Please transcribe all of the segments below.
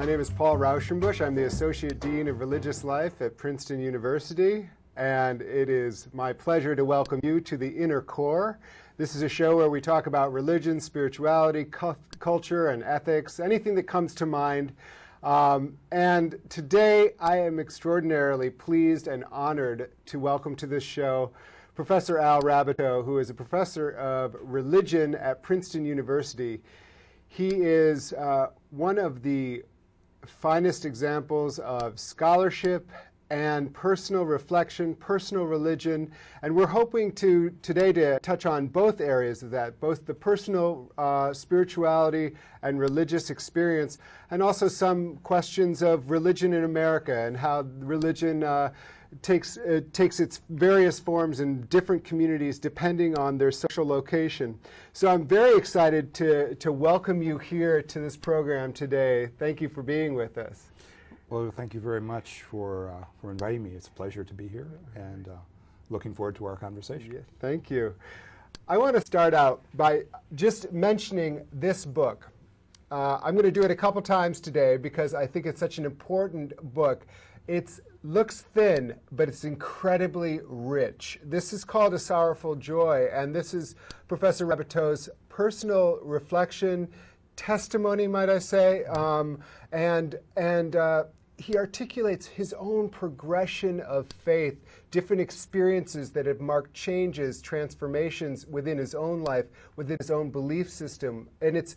My name is Paul Rauschenbusch. I'm the Associate Dean of Religious Life at Princeton University, and it is my pleasure to welcome you to the Inner Core. This is a show where we talk about religion, spirituality, culture, and ethics, anything that comes to mind. And today I am extraordinarily pleased and honored to welcome to this show Professor Al Raboteau, who is a professor of religion at Princeton University. He is one of the finest examples of scholarship and personal reflection, personal religion, and we're hoping today to touch on both areas of that, both the personal spirituality and religious experience, and also some questions of religion in America and how religion takes its various forms in different communities depending on their social location. So I'm very excited to welcome you here to this program today. Thank you for being with us. Well, thank you very much for inviting me. It's a pleasure to be here, and looking forward to our conversation. Yeah, thank you. I want to start out by just mentioning this book. I'm going to do it a couple times today because I think it's such an important book. It looks thin, but it's incredibly rich. This is called A Sorrowful Joy, and this is Professor Raboteau's personal reflection, testimony, might I say, and he articulates his own progression of faith, different experiences that have marked changes, transformations within his own life, within his own belief system, and it's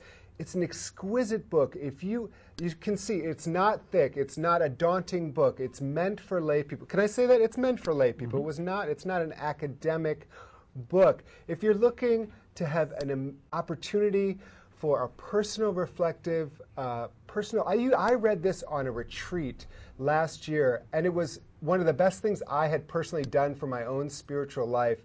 an exquisite book. If you can see, it's not thick. It's not a daunting book. It's meant for lay people. Can I say that? It's meant for lay people. Mm-hmm. It's not an academic book. If you're looking to have an opportunity for a personal, reflective, I read this on a retreat last year, and it was one of the best things I had personally done for my own spiritual life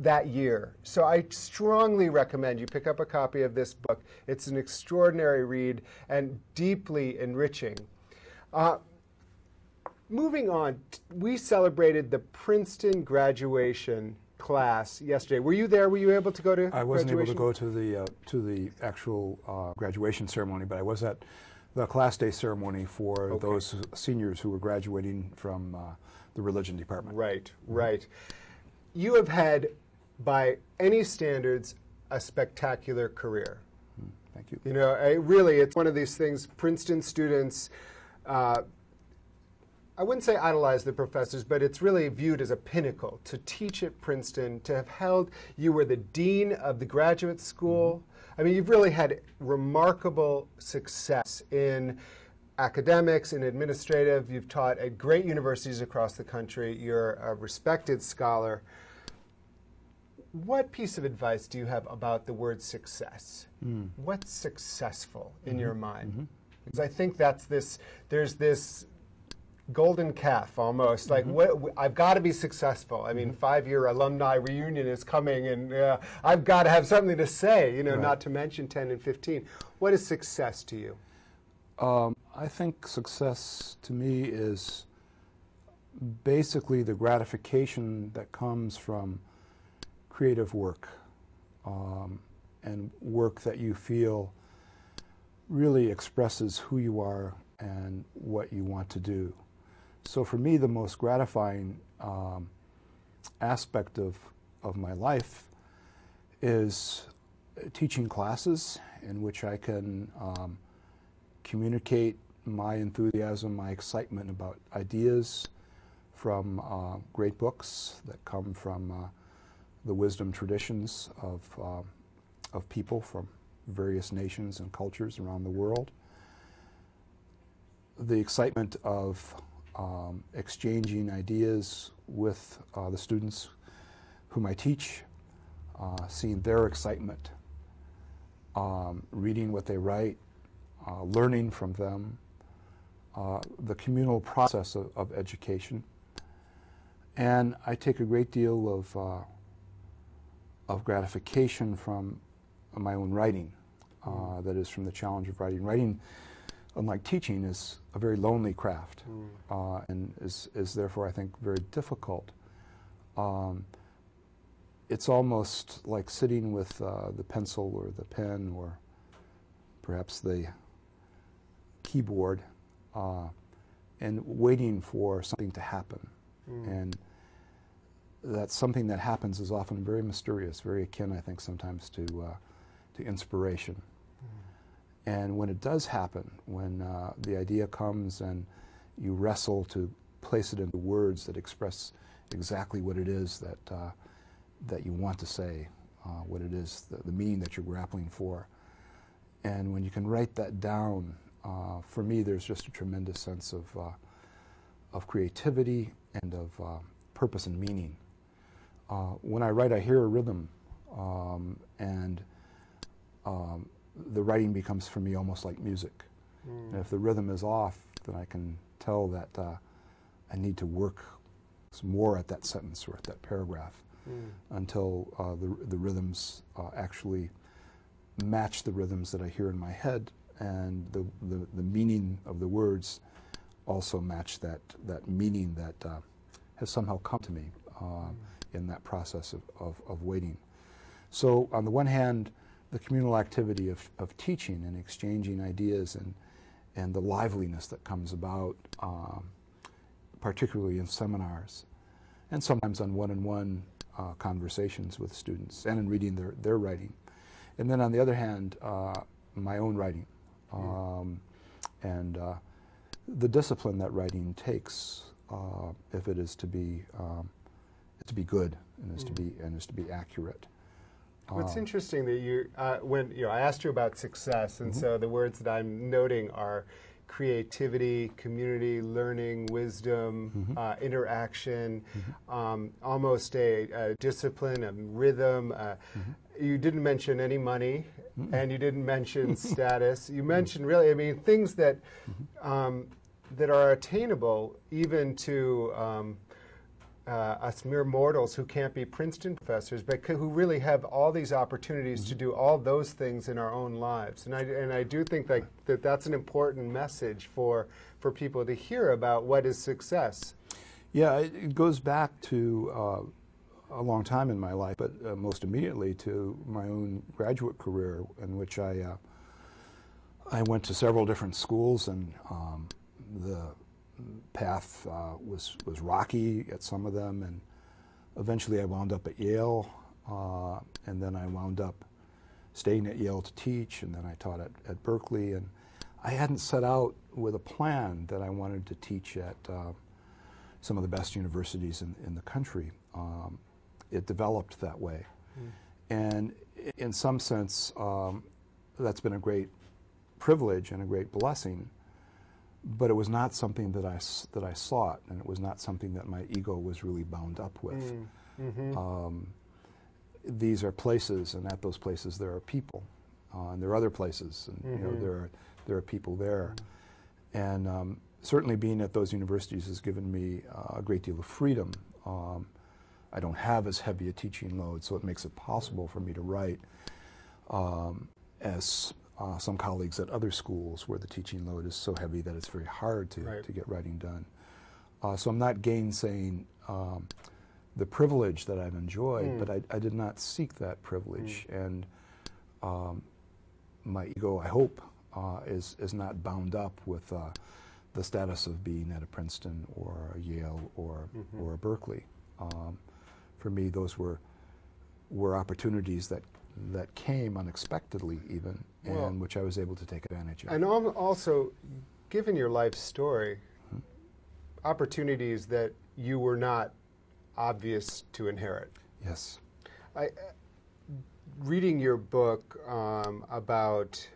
that year. So I strongly recommend you pick up a copy of this book. It's an extraordinary read and deeply enriching. Moving on, we celebrated the Princeton graduation class yesterday. Were you there? Were you able to go to I wasn't able to go to the actual graduation ceremony, but I was at the class day ceremony for those seniors who were graduating from the religion department. Right, right. You have had, by any standards, a spectacular career. Thank you. You know, really, it's one of these things. Princeton students, I wouldn't say idolize the professors, but it's really viewed as a pinnacle to teach at Princeton, to have held, you were the dean of the graduate school. Mm-hmm. I mean, you've really had remarkable success in academics and administrative. You've taught at great universities across the country. You're a respected scholar. What piece of advice do you have about the word success? What's successful in your mind? Because I think there's this golden calf almost, like I've got to be successful. I mean, 5-year alumni reunion is coming, and I've got to have something to say, you know, right. Not to mention 10 and 15. What is success to you? I think success to me is basically the gratification that comes from creative work, and work that you feel really expresses who you are and what you want to do. So for me, the most gratifying aspect of my life is teaching classes in which I can communicate my enthusiasm, my excitement about ideas from great books that come from the wisdom traditions of people from various nations and cultures around the world. The excitement of exchanging ideas with the students whom I teach, seeing their excitement, reading what they write, learning from them, the communal process of education. And I take a great deal of gratification from my own writing, that is from the challenge of writing. Writing, unlike teaching, is a very lonely craft, and is therefore, I think, very difficult. It's almost like sitting with the pencil or the pen or perhaps the keyboard and waiting for something to happen. And that something that happens is often very mysterious, very akin, I think, sometimes to inspiration. And when it does happen, when the idea comes and you wrestle to place it into words that express exactly what it is that you want to say, what it is, the meaning that you're grappling for. And when you can write that down, for me, there's just a tremendous sense of creativity and of purpose and meaning. When I write, I hear a rhythm, and the writing becomes for me almost like music. And if the rhythm is off, then I can tell that I need to work some more at that sentence or at that paragraph until the rhythms actually match the rhythms that I hear in my head, and the meaning of the words also match that meaning that has somehow come to me in that process of waiting. So on the one hand, the communal activity of teaching and exchanging ideas and the liveliness that comes about, particularly in seminars, and sometimes on one-on-one conversations with students, and in reading their writing. And then on the other hand, my own writing, and the discipline that writing takes, if it is to be good and is to be accurate. What's interesting that when I asked you about success, and so the words that I'm noting are creativity, community, learning, wisdom, interaction, almost a discipline, a rhythm. You didn't mention any money, and you didn't mention status. You mentioned really, I mean, things that that are attainable even to us mere mortals who can't be Princeton professors, but who really have all these opportunities to do all those things in our own lives. And I do think that's an important message for people to hear about what is success. Yeah, it goes back to a long time in my life, but most immediately to my own graduate career, in which I went to several different schools, and the path was rocky at some of them, and eventually I wound up at Yale, and then I wound up staying at Yale to teach, and then I taught at Berkeley, and I hadn't set out with a plan that I wanted to teach at some of the best universities in the country. It developed that way, and in some sense that's been a great privilege and a great blessing. But it was not something that I sought, and it was not something that my ego was really bound up with. These are places, and at those places there are people, and there are other places, and you know, there are people there. And certainly being at those universities has given me a great deal of freedom. I don't have as heavy a teaching load, so it makes it possible for me to write as some colleagues at other schools where the teaching load is so heavy that it's very hard to get writing done. So I'm not gainsaying the privilege that I've enjoyed, but I did not seek that privilege. And my ego, I hope, is not bound up with the status of being at a Princeton or a Yale or a Berkeley. For me, those were opportunities that came unexpectedly even, and which I was able to take advantage of. And also, given your life story, opportunities that you were not obvious to inherit. Yes. Reading your book about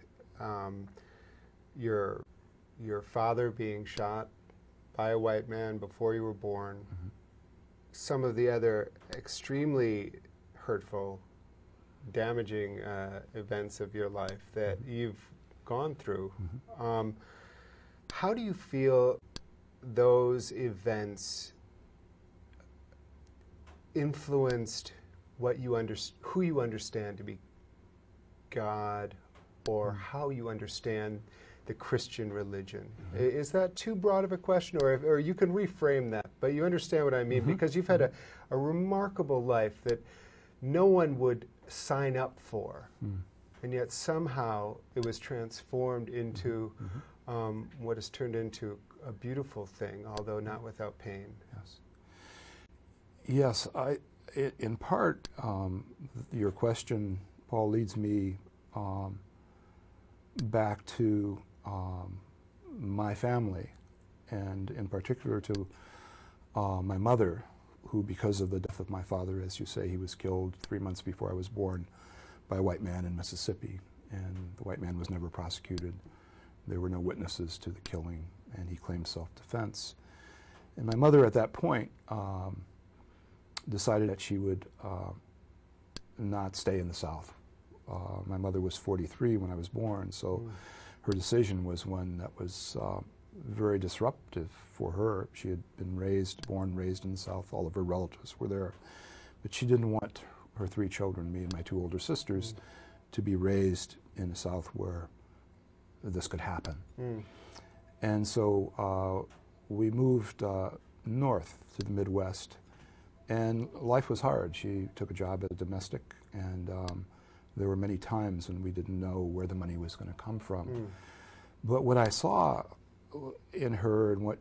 your father being shot by a white man before you were born, some of the other extremely hurtful, damaging events of your life that you've gone through. How do you feel those events influenced what you who you understand to be God, or how you understand the Christian religion? Is that too broad of a question, or you can reframe that, but you understand what I mean, because you've had a remarkable life that no one would sign up for, and yet somehow it was transformed into what has turned into a beautiful thing, although not without pain. Yes. Yes, in part, your question, Paul, leads me back to my family, and in particular to my mother, who, because of the death of my father, as you say, he was killed 3 months before I was born by a white man in Mississippi, and the white man was never prosecuted. There were no witnesses to the killing, and he claimed self-defense. And my mother at that point decided that she would not stay in the South. My mother was 43 when I was born, so her decision was one that was very disruptive for her. She had been born, raised in the South. All of her relatives were there. But she didn't want her 3 children, me and my 2 older sisters, to be raised in the South where this could happen. And so we moved north to the Midwest, and life was hard. She took a job as a domestic, and there were many times when we didn't know where the money was going to come from. But what I saw in her and what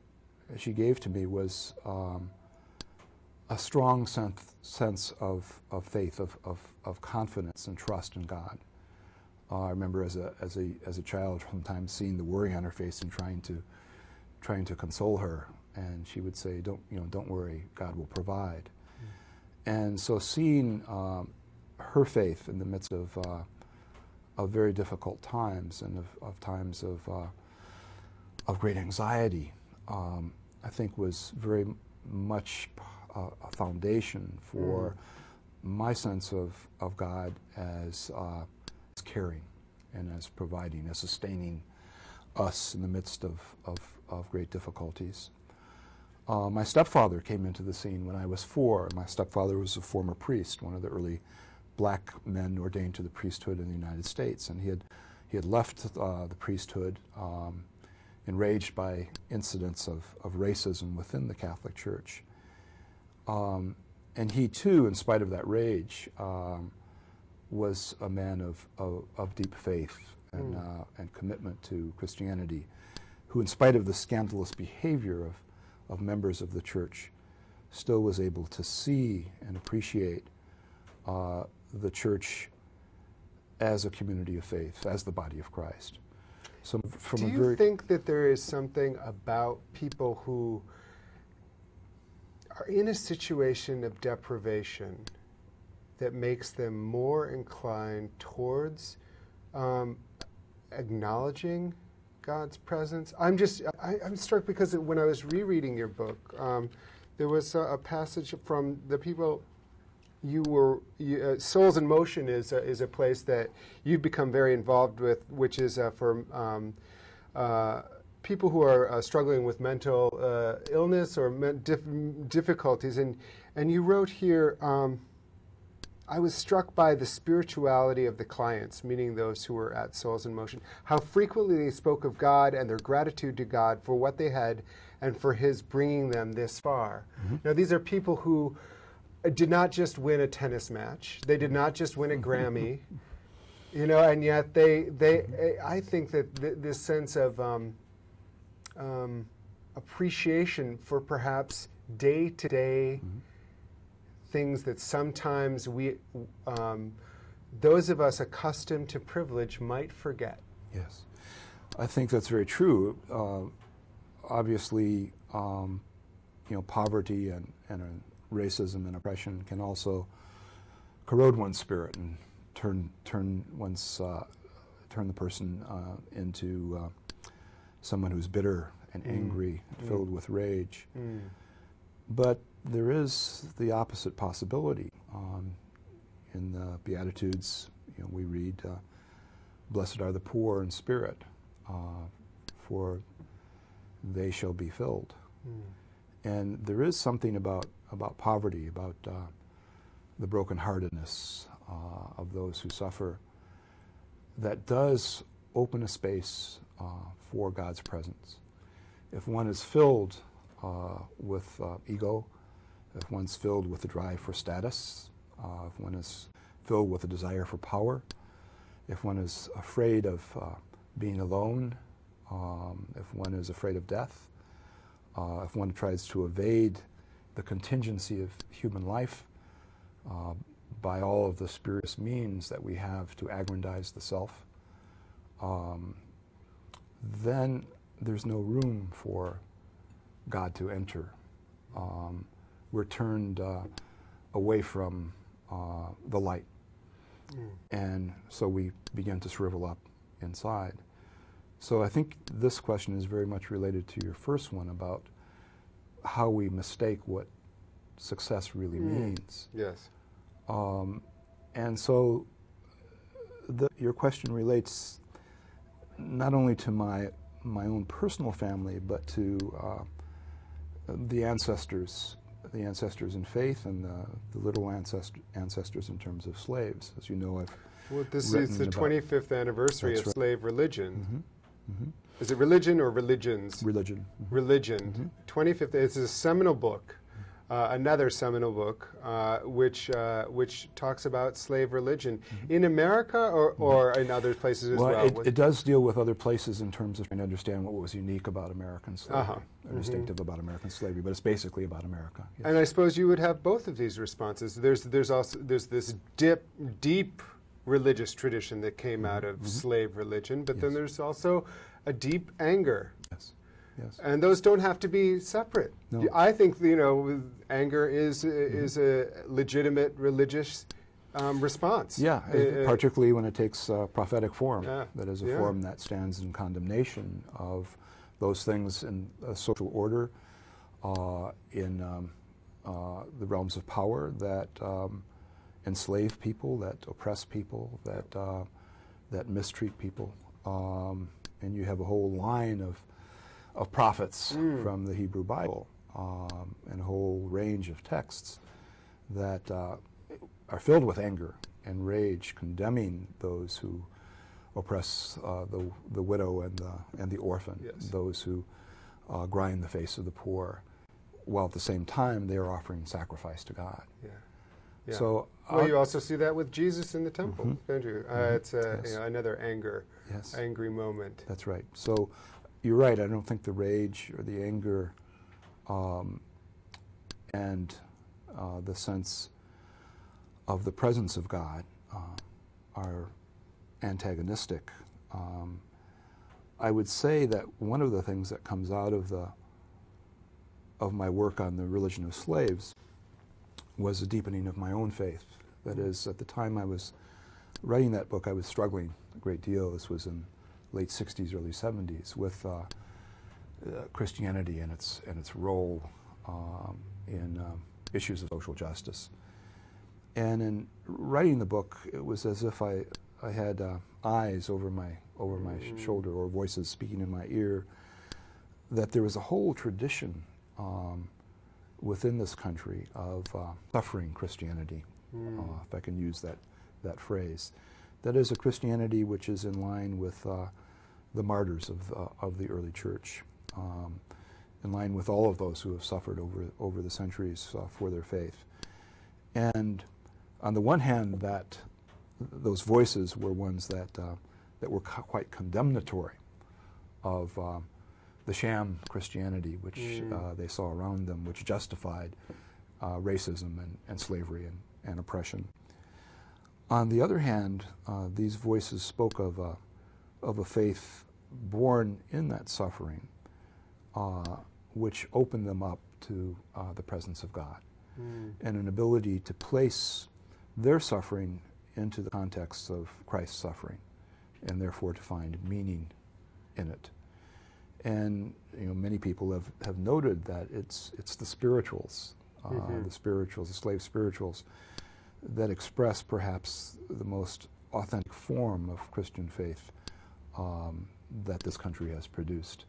she gave to me was a strong sense of faith, of confidence and trust in God. I remember as a child sometimes seeing the worry on her face and trying to console her, and she would say, "Don't worry, God will provide." And so seeing her faith in the midst of very difficult times and of times of great anxiety, I think was very much a foundation for my sense of God as caring and as providing, as sustaining us in the midst of great difficulties. My stepfather came into the scene when I was 4. My stepfather was a former priest, one of the early black men ordained to the priesthood in the United States, and he had left the priesthood enraged by incidents of racism within the Catholic Church. And he too, in spite of that rage, was a man of deep faith and commitment to Christianity, who, in spite of the scandalous behavior of members of the church, still was able to see and appreciate the church as a community of faith, as the body of Christ. So do you think that there is something about people who are in a situation of deprivation that makes them more inclined towards acknowledging God's presence? I'm struck because when I was rereading your book, there was a passage from the people Souls in Motion is a place that you've become very involved with, which is for people who are struggling with mental illness or difficulties. And you wrote here, I was struck by the spirituality of the clients, meaning those who were at Souls in Motion, how frequently they spoke of God and their gratitude to God for what they had and for His bringing them this far. Now, these are people who did not just win a tennis match. They did not just win a Grammy, and yet I think that this sense of appreciation for perhaps day-to-day things that sometimes those of us accustomed to privilege might forget. Yes, I think that's very true. Obviously, poverty and racism and oppression can also corrode one's spirit and turn the person into someone who's bitter and angry, filled with rage. But there is the opposite possibility. In the Beatitudes, we read, "Blessed are the poor in spirit, for they shall be filled." And there is something about poverty, about the brokenheartedness of those who suffer, that does open a space for God's presence. If one is filled with ego, if one's filled with a drive for status, if one is filled with a desire for power, if one is afraid of being alone, if one is afraid of death, if one tries to evade the contingency of human life by all of the spurious means that we have to aggrandize the self, then there's no room for God to enter. We're turned away from the light. And so we begin to shrivel up inside. So I think this question is very much related to your first one about how we mistake what success really means. Yes. And so your question relates not only to my own personal family, but to the ancestors in faith and the little ancestors in terms of slaves. As you know, well, this is the 25th anniversary of slave religion. Mm-hmm. Is it religion or religions? Religion. Religion. 25th. It's a seminal book, another seminal book, which talks about slave religion in America or in other places as well. It does deal with other places in terms of trying to understand what was unique about American slavery, or distinctive about American slavery, but it's basically about America. Yes. And I suppose you would have both of these responses. There's this deep religious tradition that came out of slave religion, but then there's also a deep anger. Yes. Yes. And those don't have to be separate. No. I think anger is a legitimate religious response. Yeah, particularly when it takes prophetic form. Yeah. That is a form that stands in condemnation of those things in social order, in the realms of power that enslave people, that oppress people, that mistreat people. And you have a whole line of prophets from the Hebrew Bible, and a whole range of texts that are filled with anger and rage, condemning those who oppress the widow and the orphan, those who grind the face of the poor, while at the same time they are offering sacrifice to God. Yeah. Yeah. So, you also see that with Jesus in the temple, don't you? It's another angry moment. That's right. So you're right. I don't think the rage or the anger and the sense of the presence of God are antagonistic. I would say that one of the things that comes out of my work on the religion of slaves was a deepening of my own faith. That is, at the time I was writing that book, I was struggling a great deal. This was in late 60s, early 70s, with Christianity and its role in issues of social justice. And in writing the book, it was as if I had eyes over my shoulder, or voices speaking in my ear, that there was a whole tradition within this country of suffering Christianity, if I can use that phrase. That is a Christianity which is in line with the martyrs of the early church, in line with all of those who have suffered over the centuries for their faith. And on the one hand, those voices were ones that were quite condemnatory of the sham Christianity which they saw around them, which justified racism and slavery and oppression. On the other hand, these voices spoke of a faith born in that suffering, which opened them up to the presence of God, and an ability to place their suffering into the context of Christ's suffering, and therefore to find meaning in it. And many people have noted that it's the spirituals, the slave spirituals, that express perhaps the most authentic form of Christian faith that this country has produced.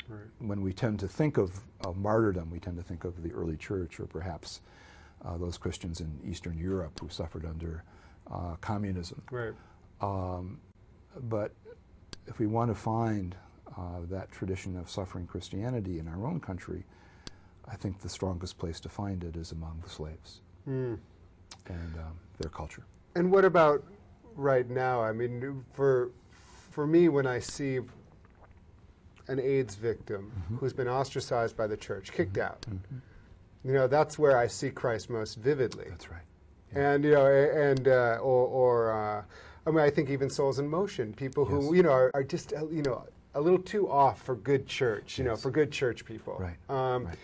Right. When we tend to think of martyrdom, we tend to think of the early church, or perhaps those Christians in Eastern Europe who suffered under communism. Right. But if we want to find that tradition of suffering Christianity in our own country, I think the strongest place to find it is among the slaves and their culture. And what about right now? I mean, for me, when I see an AIDS victim who's been ostracized by the church, kicked out. Mm-hmm. You know, that's where I see Christ most vividly. That's right. Yeah. And, you know, and, I mean, I think even Souls in Motion, people who, Yes. you know, are just, you know, a little too off for good church, you know, for good church people. Right. Right.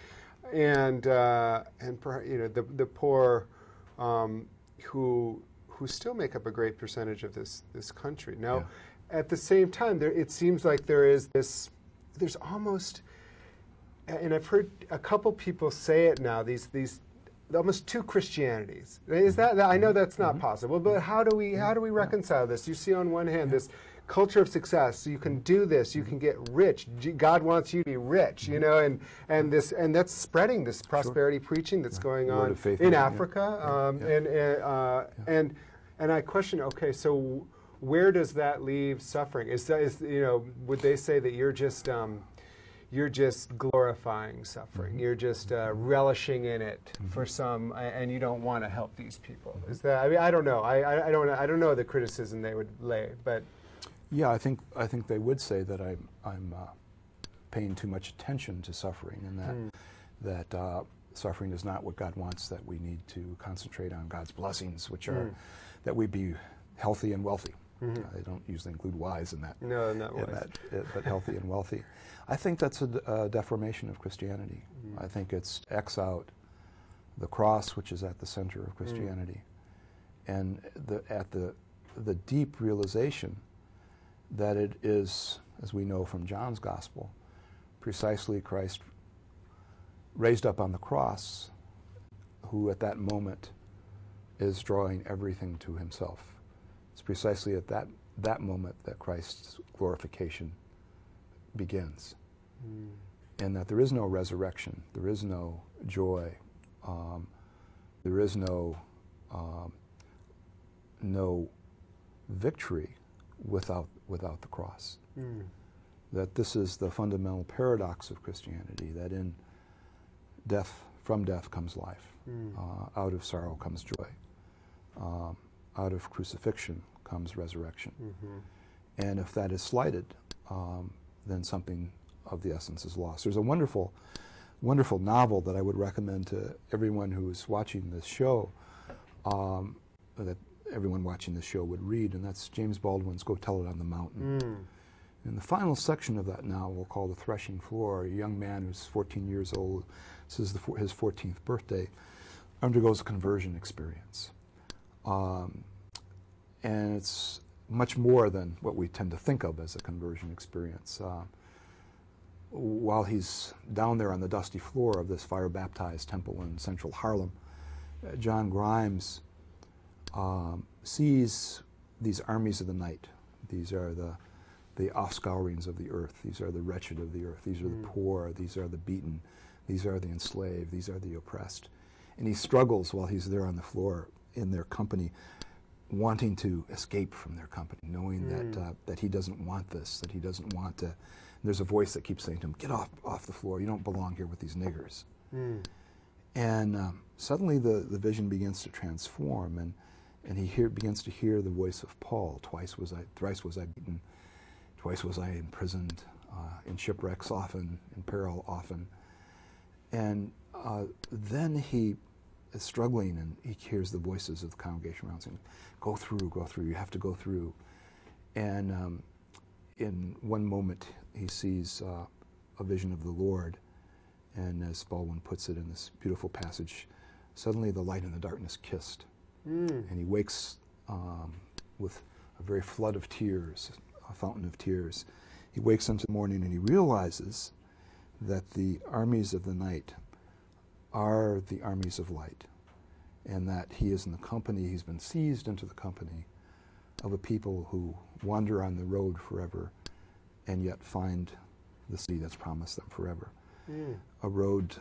And you know, the poor who still make up a great percentage of this country. Now, at the same time, it seems like there's almost, and I've heard a couple people say it now, these almost two Christianities. Is that I know that's not possible, but how do we reconcile this? You see on one hand this culture of success, so you can do this, you can get rich. God wants you to be rich, you know, and that's spreading this prosperity preaching that's going on in Africa, and I question, okay, so where does that leave suffering? Is you know, would they say that you're just glorifying suffering, you're just relishing in it for some, and you don't want to help these people? Is that? I mean, I don't know. I don't know the criticism they would lay, but. Yeah, I think they would say that I'm paying too much attention to suffering, and that suffering is not what God wants. That we need to concentrate on God's blessings, which are that we be healthy and wealthy. I don't usually include wise in that. No, not wise. But healthy and wealthy. I think that's a deformation of Christianity. I think it's X out the cross, which is at the center of Christianity, and at the deep realization that it is, as we know from John's Gospel, precisely Christ raised up on the cross, who at that moment is drawing everything to himself. It's precisely at that moment that Christ's glorification begins. And that there is no resurrection, there is no joy, there is no victory without the cross. That this is the fundamental paradox of Christianity, that in death, from death comes life. Out of sorrow comes joy. Out of crucifixion comes resurrection. And if that is slighted, then something of the essence is lost. There's a wonderful novel that I would recommend to everyone who is watching this show, that everyone watching this show would read, and that's James Baldwin's Go Tell It on the Mountain. In the final section of that novel, called The Threshing Floor, a young man who's 14 years old, this is his 14th birthday, undergoes a conversion experience. And it's much more than what we tend to think of as a conversion experience. While he's down there on the dusty floor of this fire-baptized temple in central Harlem, John Grimes sees these armies of the night. These are the offscourings of the earth. These are the wretched of the earth. These are the poor. These are the beaten. These are the enslaved. These are the oppressed. And he struggles while he's there on the floor in their company, wanting to escape from their company, knowing that he doesn't want this, that he doesn't want to. There's a voice that keeps saying to him, "Get off the floor. You don't belong here with these niggers." And suddenly the vision begins to transform, and he begins to hear the voice of Paul. Thrice was I beaten, twice was I imprisoned, in shipwrecks often, in peril often. And then he is struggling, and he hears the voices of the congregation around saying, go through, you have to go through. And in one moment, he sees a vision of the Lord, and as Baldwin puts it in this beautiful passage, suddenly the light and the darkness kissed. And he wakes with a very flood of tears, a fountain of tears. He wakes into the morning and he realizes that the armies of the night are the armies of light, and that he is in the company, he's been seized into the company of a people who wander on the road forever and yet find the city that's promised them forever. A road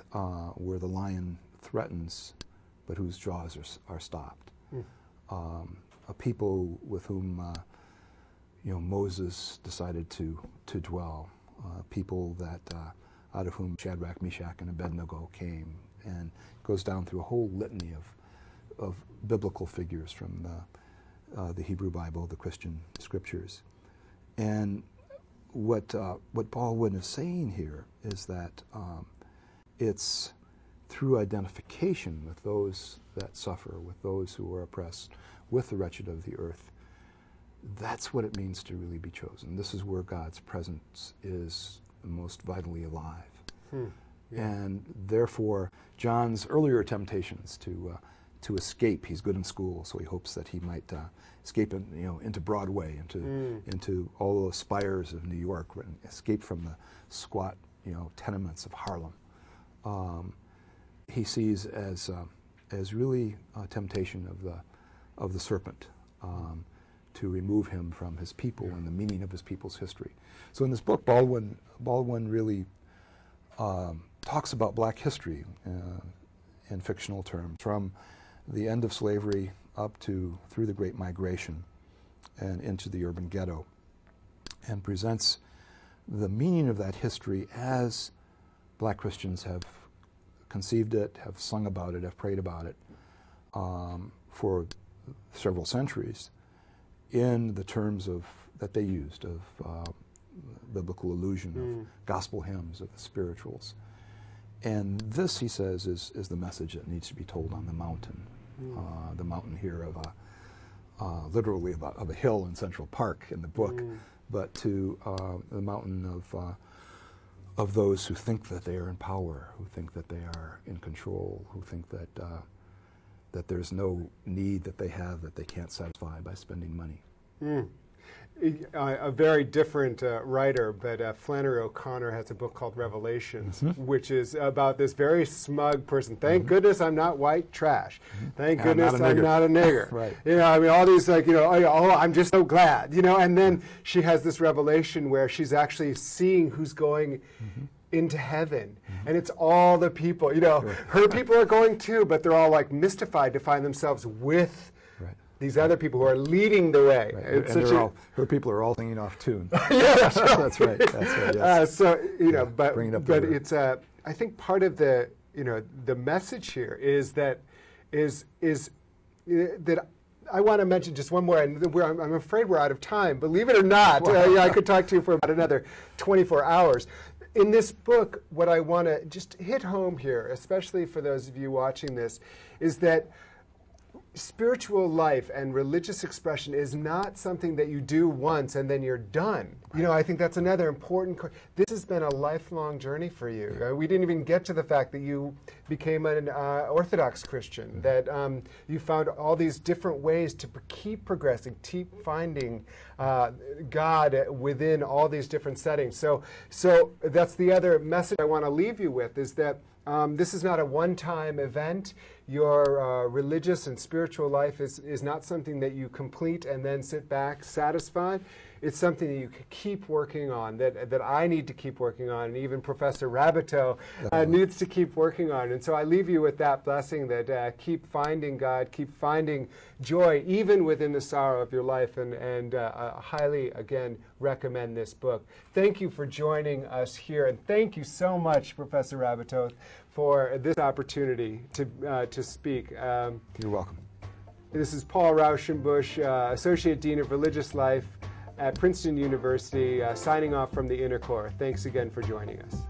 where the lion threatens but whose jaws are stopped. A people with whom Moses decided to dwell. People that out of whom Shadrach, Meshach, and Abednego came, and goes down through a whole litany of biblical figures from the Hebrew Bible, the Christian scriptures. And what Baldwin is saying here is that it's through identification with those that suffer, with those who are oppressed, with the wretched of the earth. That's what it means to really be chosen. This is where God's presence is most vitally alive. Yeah. And therefore, John's earlier temptations to escape, he's good in school, so he hopes that he might escape into Broadway, into all those spires of New York, and escape from the squat tenements of Harlem. He sees as really a temptation of the serpent to remove him from his people and the meaning of his people's history. So in this book, Baldwin really talks about black history in fictional terms, from the end of slavery up to through the Great Migration and into the urban ghetto, and presents the meaning of that history as black Christians have conceived it, have sung about it, have prayed about it for several centuries in the terms that they used of biblical allusion, of gospel hymns, of the spirituals. And this, he says, is the message that needs to be told on the mountain. The mountain here of literally of a hill in Central Park in the book, but to the mountain of those who think that they are in power, who think that they are in control, who think that that there's no need that they have that they can't satisfy by spending money. A very different writer, but Flannery O'Connor has a book called Revelations, which is about this very smug person. Thank goodness I'm not white trash. Thank goodness I'm not a nigger. Right. I mean, all these oh, I'm just so glad, and then she has this revelation where she's actually seeing who's going into heaven, and it's all the people, her people are going too, but they're all like mystified to find themselves with these other people who are leading the way. Right. And her people are all singing off tune. Yeah, that's right. That's right. Yes. But it's I think part of the the message here is that I want to mention just one more, and I'm afraid we're out of time. Believe it or not, I could talk to you for about another 24 hours. In this book, what I want to just hit home here, especially for those of you watching this, is that spiritual life and religious expression is not something that you do once and then you're done. I think that's another important. This has been a lifelong journey for you. We didn't even get to the fact that you became an Orthodox Christian, that you found all these different ways to keep progressing, keep finding God within all these different settings. So that's the other message I want to leave you with, is that this is not a one-time event. Your religious and spiritual life is not something that you complete and then sit back satisfied. It's something that you can keep working on, that I need to keep working on, and even Professor Rabbitoe needs to keep working on. And so I leave you with that blessing that keep finding God, keep finding joy, even within the sorrow of your life, and highly, again, recommend this book. Thank you for joining us here, and thank you so much, Professor Rabbitoe, for this opportunity to speak. You're welcome. This is Paul Rauschenbusch, Associate Dean of Religious Life at Princeton University, signing off from the Inner Core. Thanks again for joining us.